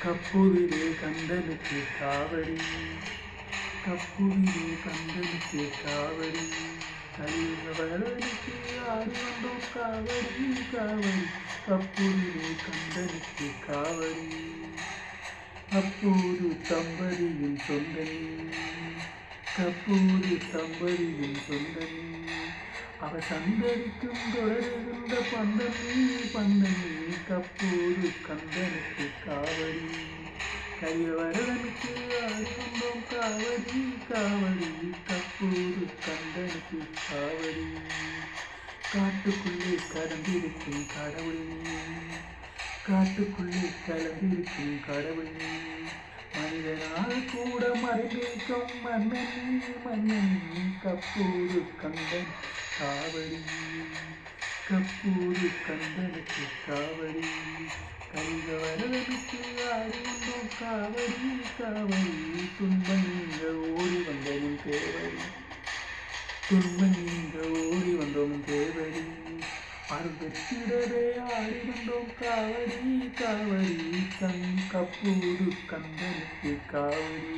கப்புவிலே கந்தனுக்கு காவடி, கப்புவிலே கந்தனுக்கு காவடி, கலியுகவரனுக்கு ஆடி வந்தோம் காவடி காவடி, கப்புவிலே கந்தனுக்கு காவடி. அப்போது தம்பதியின் சொந்தனி, கப்போது தம்பதியின் சொந்தனி, அவ சந்ததிக்கும் தொடருகின்ற பந்தனி பந்தனி, கப்போது கந்தனுக்கு காவடி, கையவரனுக்கு ஆடி வந்தோம் காவடி காவடி, கப்போது கந்தனுக்கு காவடி. காட்டுக்குள்ளே கலந்திருக்கும் கடவுள், காட்டுக்குள்ளே கலந்திருக்கும் கடவுள், மனிதனால் கூட மறைந்திருக்கும் மன்னன் மன்னன், கப்போது கந்தன் காவடி, கப்போது கந்தனுக்கு காவடி, கலியுகவரனுக்கு ஆடி வந்தோம் காவடி காவடி, துன்பம் நீங்க ஓடி வந்தோம் தேவடி, துன்பம் நீங்க ஓடி வந்தோம் தேவடி, அருகத்திடவே ஆடி வந்தோம் காவடி காவடி, கப்போது கந்தனுக்கு காவடி.